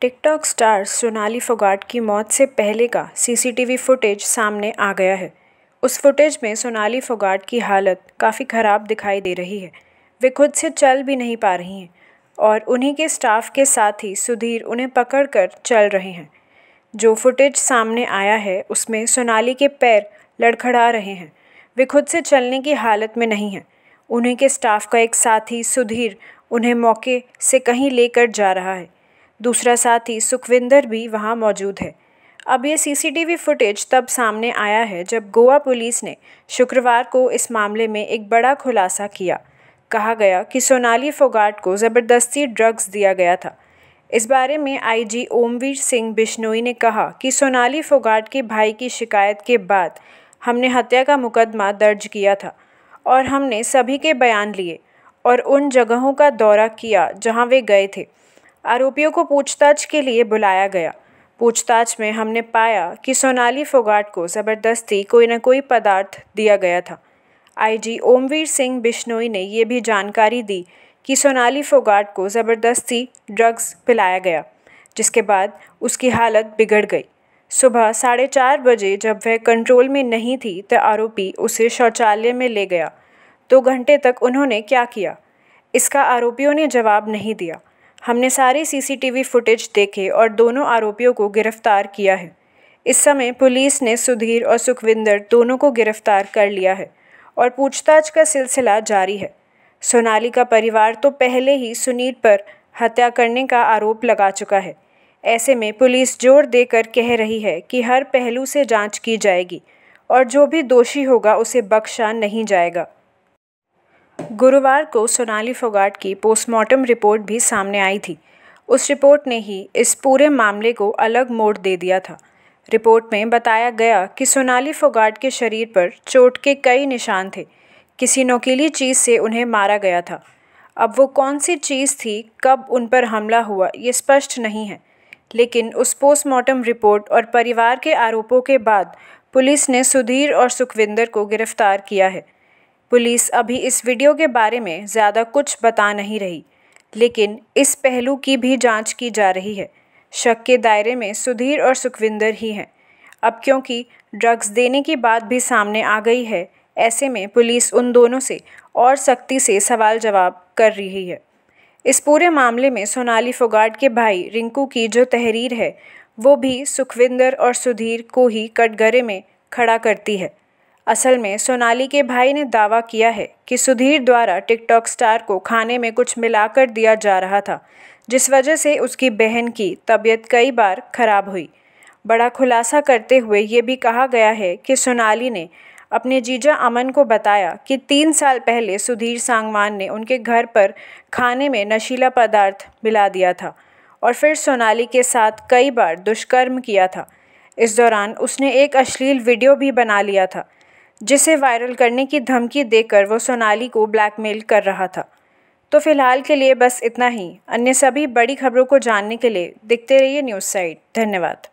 TikTok star Sonali Phogat की मौत से पहले का सीसीटीवी फुटेज सामने आ गया है। उस फुटेज में सोनाली फोगाट की हालत काफ़ी ख़राब दिखाई दे रही है। वे खुद से चल भी नहीं पा रही हैं और उन्हीं के स्टाफ के साथ ही सुधीर उन्हें पकड़कर चल रहे हैं। जो फुटेज सामने आया है उसमें सोनाली के पैर लड़खड़ा रहे हैं। वे खुद से चलने की हालत में नहीं हैं। उन्हीं के स्टाफ का एक साथी सुधीर उन्हें मौके से कहीं लेकर जा रहा है। दूसरा साथी सुखविंदर भी वहां मौजूद है। अब ये सीसीटीवी फुटेज तब सामने आया है जब गोवा पुलिस ने शुक्रवार को इस मामले में एक बड़ा खुलासा किया। कहा गया कि सोनाली फोगाट को ज़बरदस्ती ड्रग्स दिया गया था। इस बारे में आईजी ओमवीर सिंह बिश्नोई ने कहा कि सोनाली फोगाट के भाई की शिकायत के बाद हमने हत्या का मुकदमा दर्ज किया था और हमने सभी के बयान लिए और उन जगहों का दौरा किया जहां वे गए थे। आरोपियों को पूछताछ के लिए बुलाया गया। पूछताछ में हमने पाया कि सोनाली फोगाट को ज़बरदस्ती कोई न कोई पदार्थ दिया गया था। आईजी ओमवीर सिंह बिश्नोई ने ये भी जानकारी दी कि सोनाली फोगाट को ज़बरदस्ती ड्रग्स पिलाया गया, जिसके बाद उसकी हालत बिगड़ गई। सुबह 4:30 बजे जब वह कंट्रोल में नहीं थी तो आरोपी उसे शौचालय में ले गया। 2 घंटे तक उन्होंने क्या किया, इसका आरोपियों ने जवाब नहीं दिया। हमने सारे सीसीटीवी फुटेज देखे और दोनों आरोपियों को गिरफ्तार किया है। इस समय पुलिस ने सुधीर और सुखविंदर दोनों को गिरफ्तार कर लिया है और पूछताछ का सिलसिला जारी है। सोनाली का परिवार तो पहले ही सुनील पर हत्या करने का आरोप लगा चुका है। ऐसे में पुलिस जोर देकर कह रही है कि हर पहलू से जांच की जाएगी और जो भी दोषी होगा उसे बख्शा नहीं जाएगा। गुरुवार को सोनाली फोगाट की पोस्टमार्टम रिपोर्ट भी सामने आई थी। उस रिपोर्ट ने ही इस पूरे मामले को अलग मोड़ दे दिया था। रिपोर्ट में बताया गया कि सोनाली फोगाट के शरीर पर चोट के कई निशान थे। किसी नुकीली चीज़ से उन्हें मारा गया था। अब वो कौन सी चीज़ थी, कब उन पर हमला हुआ, ये स्पष्ट नहीं है। लेकिन उस पोस्टमार्टम रिपोर्ट और परिवार के आरोपों के बाद पुलिस ने सुधीर और सुखविंदर को गिरफ्तार किया है। पुलिस अभी इस वीडियो के बारे में ज़्यादा कुछ बता नहीं रही, लेकिन इस पहलू की भी जांच की जा रही है। शक के दायरे में सुधीर और सुखविंदर ही हैं। अब क्योंकि ड्रग्स देने की बात भी सामने आ गई है, ऐसे में पुलिस उन दोनों से और सख्ती से सवाल जवाब कर रही है। इस पूरे मामले में सोनाली फोगाट के भाई रिंकू की जो तहरीर है वो भी सुखविंदर और सुधीर को ही कटघरे में खड़ा करती है। असल में सोनाली के भाई ने दावा किया है कि सुधीर द्वारा टिकटॉक स्टार को खाने में कुछ मिलाकर दिया जा रहा था, जिस वजह से उसकी बहन की तबीयत कई बार खराब हुई। बड़ा खुलासा करते हुए ये भी कहा गया है कि सोनाली ने अपने जीजा अमन को बताया कि 3 साल पहले सुधीर सांगवान ने उनके घर पर खाने में नशीला पदार्थ मिला दिया था और फिर सोनाली के साथ कई बार दुष्कर्म किया था। इस दौरान उसने एक अश्लील वीडियो भी बना लिया था, जिसे वायरल करने की धमकी देकर वो सोनाली को ब्लैकमेल कर रहा था। तो फिलहाल के लिए बस इतना ही। अन्य सभी बड़ी खबरों को जानने के लिए देखते रहिए न्यूज़ साइट। धन्यवाद।